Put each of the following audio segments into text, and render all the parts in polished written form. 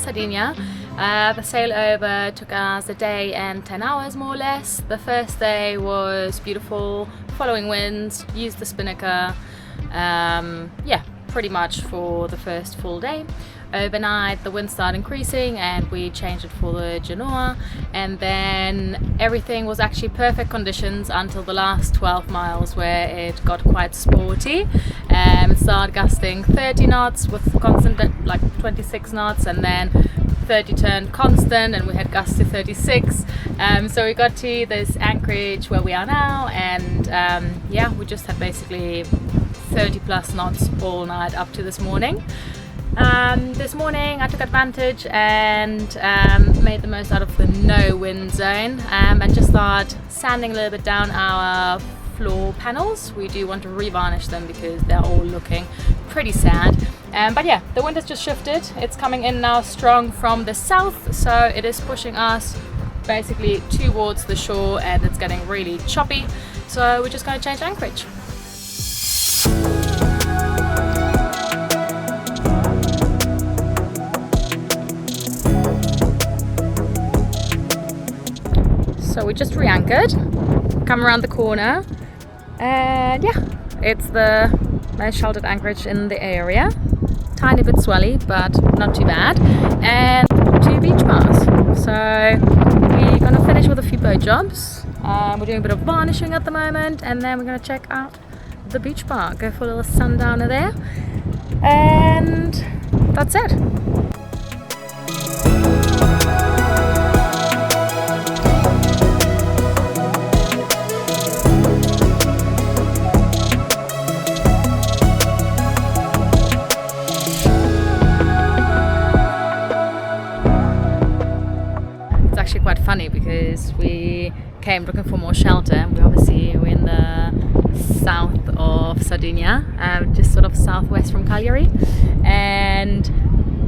Sardinia. The sail over took us a day and 10 hours more or less. The first day was beautiful, following winds, used the spinnaker, yeah, pretty much for the first full day. Overnight the wind started increasing and we changed it for the Genoa, and then everything was actually perfect conditions until the last 12 miles where it got quite sporty. It started gusting 30 knots with constant like 26 knots, and then 30 turned constant and we had gusts to 36. So we got to this anchorage where we are now, and yeah, we just had basically 30 plus knots all night up to this morning. This morning I took advantage and made the most out of the no wind zone, and just started sanding a little bit down our floor panels. We do want to revarnish them because they're all looking pretty sad. But yeah, the wind has just shifted. It's coming in now strong from the south, so it is pushing us basically towards the shore and it's getting really choppy. So we're just going to change anchorage. So we just re-anchored, come around the corner, and yeah, it's the most sheltered anchorage in the area. Tiny bit swelly, but not too bad. And 2 beach bars. So we're gonna finish with a few boat jobs. We're doing a bit of varnishing at the moment, and then we're gonna check out the beach bar, go for a little sundowner there, and that's it. Actually quite funny because we came looking for more shelter. We're in the south of Sardinia, just sort of southwest from Cagliari, and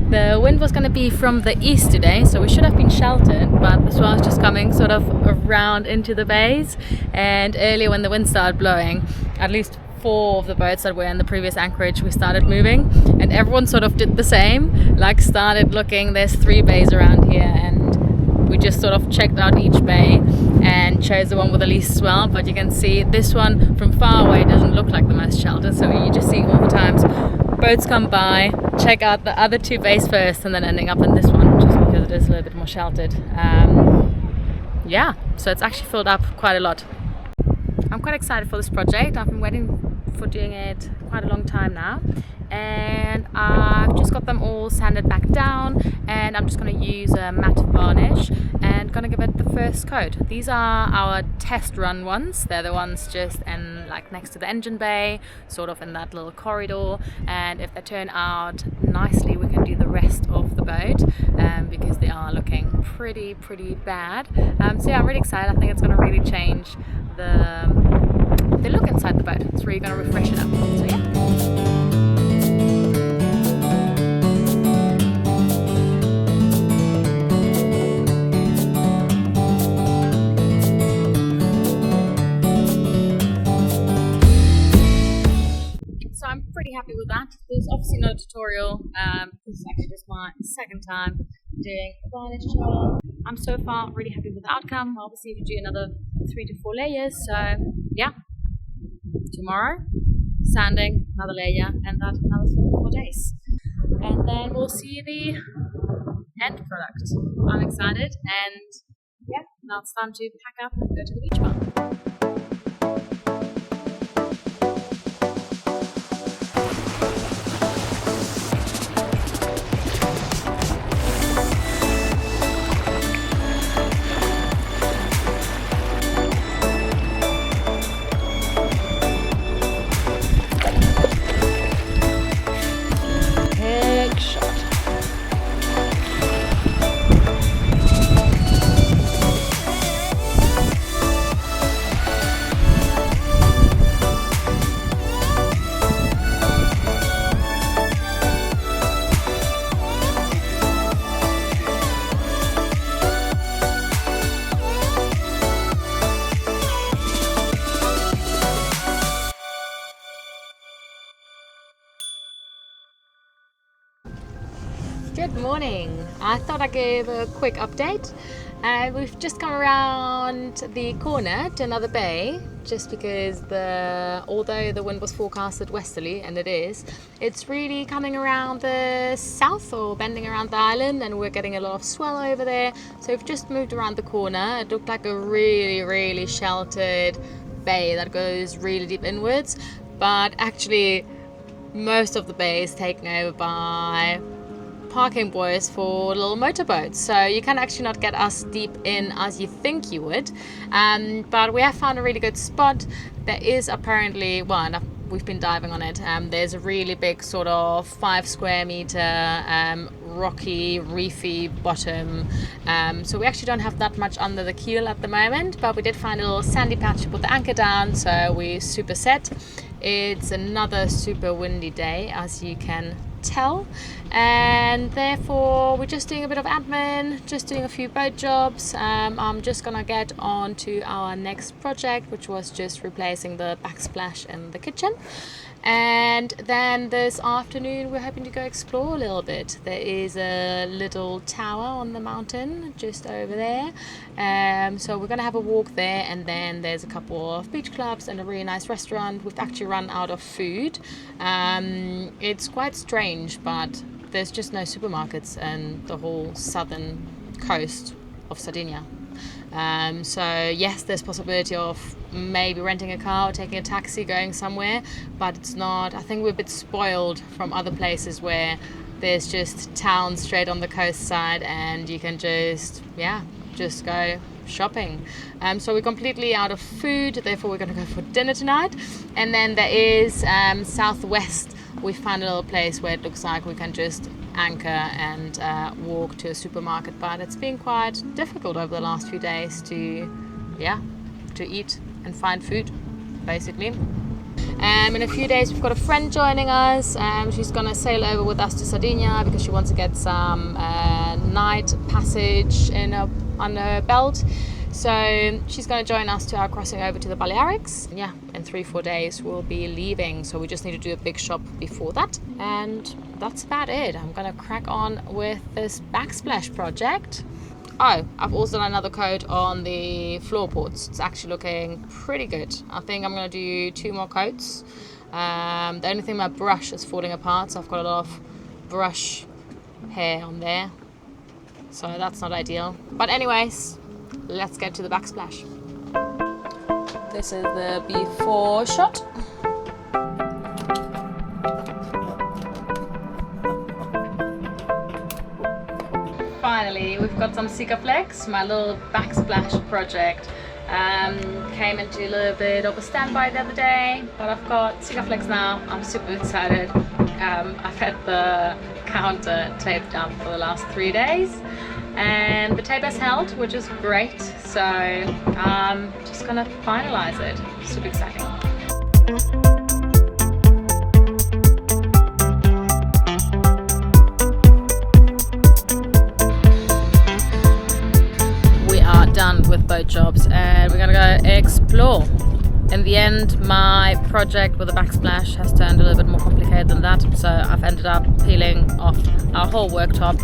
the wind was going to be from the east today, so we should have been sheltered, but the swell was just coming sort of around into the bays. And earlier when the wind started blowing, at least 4 of the boats that were in the previous anchorage, we started moving, and everyone sort of did the same, like started looking. There's 3 bays around here, and we just sort of checked out each bay and chose the one with the least swell. But you can see this one from far away doesn't look like the most sheltered, so you just see all the times boats come by, check out the other 2 bays first, and then ending up in this one just because it is a little bit more sheltered. Yeah, so it's actually filled up quite a lot. I'm quite excited for this project. I've been waiting for doing it quite a long time now, and I've just got them all sanded back down, and I'm just going to use a matte varnish and going to give it the first coat. These are our test run ones. They're the ones just in like next to the engine bay, sort of in that little corridor, and if they turn out nicely we can do the rest of the boat, because they are looking pretty bad. So yeah, I'm really excited. I think it's going to really change the look inside the boat. It's really going to refresh it up. So yeah. So I'm pretty happy with that. There's obviously no tutorial. This is actually just my second time doing a varnish job. I'm so far really happy with the outcome. Obviously we do another 3 to 4 layers. So yeah, tomorrow sanding, another layer, and that another 4 days. And then we'll see the end product. I'm excited, and yeah, now it's time to pack up and go to the beach bar. Good morning. I thought I'd give a quick update. We've just come around the corner to another bay, just because although the wind was forecasted westerly, and it is, it's really coming around the south or bending around the island, and we're getting a lot of swell over there. So we've just moved around the corner. It looked like a really, really sheltered bay that goes really deep inwards, but actually most of the bay is taken over by parking buoys for little motorboats, so you can actually not get as deep in as you think you would, but we have found a really good spot. There is apparently, we've been diving on it, there's a really big sort of 5 square meter rocky reefy bottom, so we actually don't have that much under the keel at the moment, but we did find a little sandy patch to put the anchor down, so we're super set. It's another super windy day, as you can tell, and therefore we're just doing a bit of admin, just doing a few boat jobs. I'm just gonna get on to our next project, which was just replacing the backsplash in the kitchen, and then this afternoon we're hoping to go explore a little bit. There is a little tower on the mountain just over there, so we're gonna have a walk there, and then there's a couple of beach clubs and a really nice restaurant. We've actually run out of food. It's quite strange, but there's just no supermarkets in the whole southern coast of Sardinia. So yes, there's possibility of maybe renting a car or taking a taxi going somewhere, but it's not. I think we're a bit spoiled from other places where there's just towns straight on the coast side and you can just go shopping. So we're completely out of food, therefore we're going to go for dinner tonight. And then there is southwest, we found a little place where it looks like we can just anchor and walk to a supermarket, but it's been quite difficult over the last few days to eat and find food, basically. In a few days we've got a friend joining us. She's gonna sail over with us to Sardinia because she wants to get some night passage on her belt. So she's going to join us to our crossing over to the Balearics. In 3-4 days we'll be leaving, so we just need to do a big shop before that, and that's about it. I'm going to crack on with this backsplash project. I've also done another coat on the floorboards. It's actually looking pretty good. I think I'm going to do 2 more coats. The only thing, my brush is falling apart, so I've got a lot of brush hair on there, so that's not ideal. But anyways, let's get to the backsplash. This is the before shot. Finally, we've got some Sikaflex. My little backsplash project came into a little bit of a standby the other day, but I've got Sikaflex now. I'm super excited. I've had the counter taped up for the last 3 days, and the tape has held, which is great, so I'm just gonna finalize it. Super exciting. We are done with boat jobs and we're gonna go explore. In the end, my project with the backsplash has turned a little bit more complicated than that, so I've ended up peeling off our whole worktop.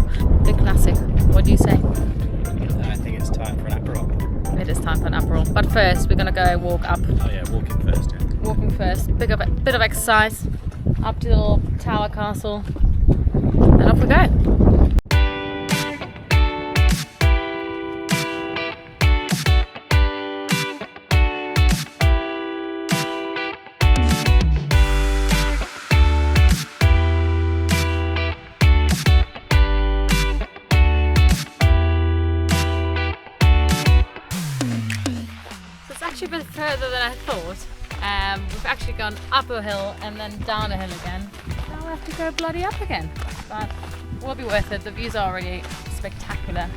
Big classic. What do you say? I think it's time for an Aperol. It is time for an Aperol. But first, we're going to go walk up. Oh yeah, walking first. Yeah. Walking first. Bit of exercise. Up to the little tower castle. And off we go. A bit further than I thought. We've actually gone up a hill and then down a hill again. Now we have to go bloody up again, but will be worth it. The views are already spectacular.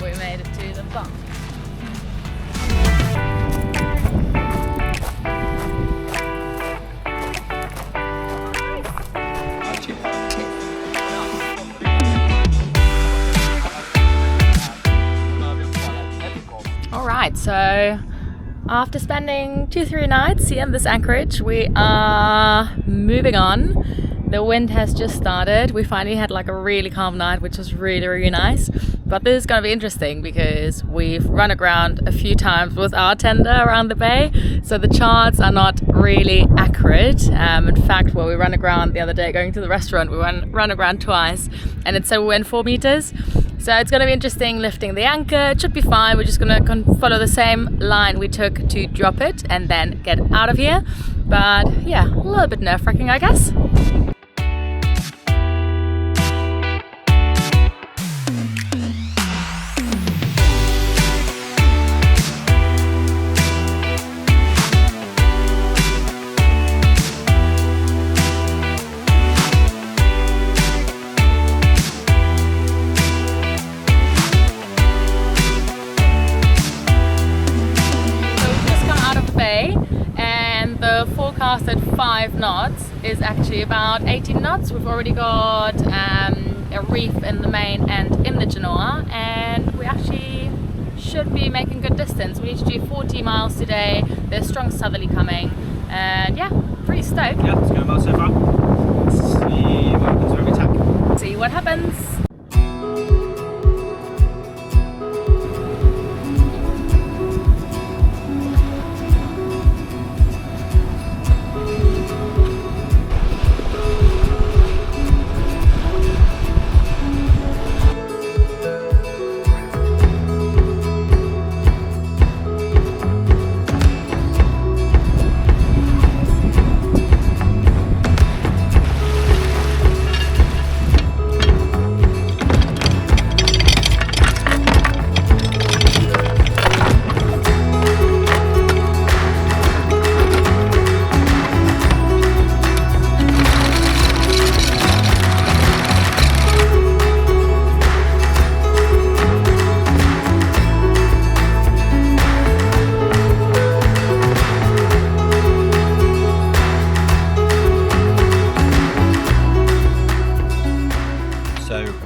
We made it to the bump. So after spending 2-3 nights here in this anchorage, we are moving on. The wind has just started. We finally had like a really calm night, which was really nice. But this is going to be interesting because we've run aground a few times with our tender around the bay, so the charts are not really accurate. In fact, when we ran aground the other day going to the restaurant, we run aground twice and it said we went 4 meters. So it's going to be interesting lifting the anchor. It should be fine. We're just going to follow the same line we took to drop it and then get out of here. But yeah, a little bit nerve-wracking, I guess. And the forecasted 5 knots is actually about 18 knots. We've already got a reef in the main and in the Genoa, and we actually should be making good distance. We need to do 40 miles today. There's strong southerly coming, and yeah, pretty stoked. Yeah, it's going well so far. Let's see what happens when we tack. See what happens.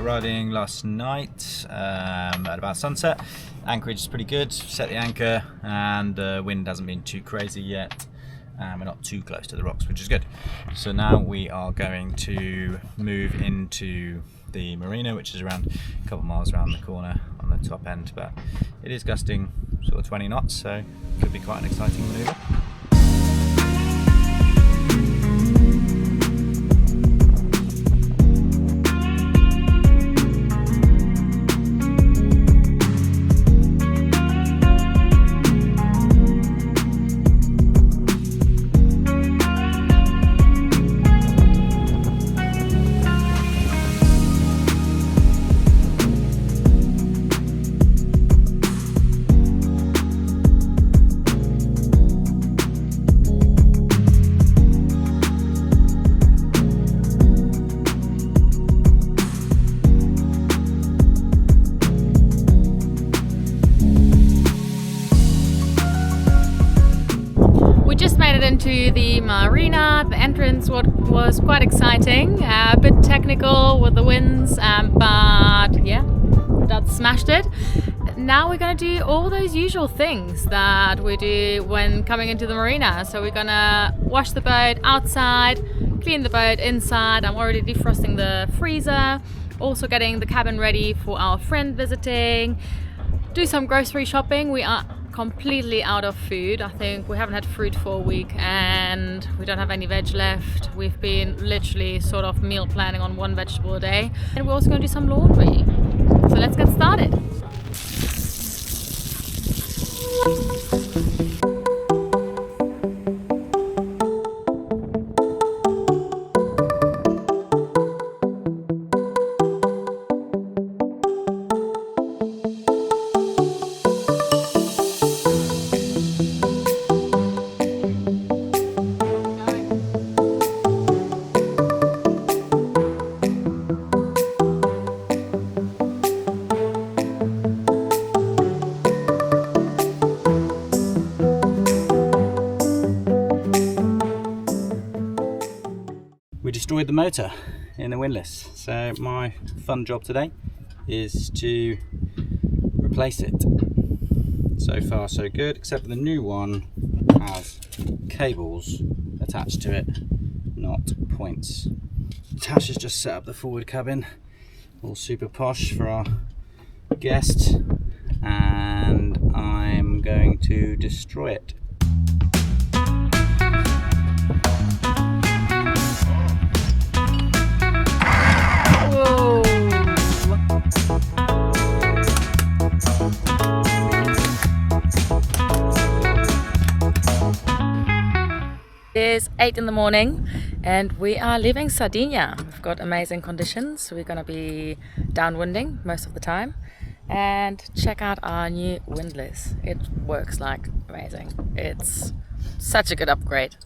Arriving last night at about sunset. Anchorage is pretty good. Set the anchor and the wind hasn't been too crazy yet. We're not too close to the rocks, which is good. So now we are going to move into the marina, which is around a couple miles around the corner on the top end, but it is gusting sort of 20 knots, so it could be quite an exciting manoeuvre. Into the marina. The entrance was quite exciting, a bit technical with the winds, but yeah, that smashed it. Now we're gonna do all those usual things that we do when coming into the marina. So we're gonna wash the boat outside, clean the boat inside. I'm already defrosting the freezer, also getting the cabin ready for our friend visiting, do some grocery shopping. We are completely out of food. I think we haven't had fruit for a week and we don't have any veg left. We've been literally sort of meal planning on 1 vegetable a day, and we're also going to do some laundry. So let's get started. We destroyed the motor in the windlass, so my fun job today is to replace it. So far so good, except for the new one has cables attached to it, not points. Tash has just set up the forward cabin, all super posh for our guest, and I'm going to destroy it. Whoa! It's 8 in the morning and we are leaving Sardinia. We've got amazing conditions, so we're going to be downwinding most of the time. And check out our new windlass. It works like amazing. It's such a good upgrade.